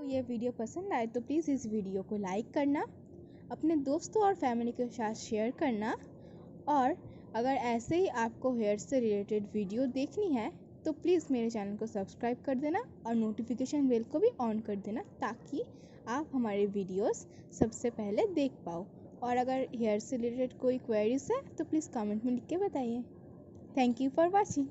ये वीडियो पसंद आए तो प्लीज़ इस वीडियो को लाइक करना, अपने दोस्तों और फैमिली के साथ शेयर करना। और अगर ऐसे ही आपको हेयर से रिलेटेड वीडियो देखनी है तो प्लीज़ मेरे चैनल को सब्सक्राइब कर देना और नोटिफिकेशन बेल को भी ऑन कर देना, ताकि आप हमारे वीडियोस सबसे पहले देख पाओ। और अगर हेयर से रिलेटेड कोई क्वेरीज है तो प्लीज़ कमेंट में लिख के बताइए। Thank you for watching.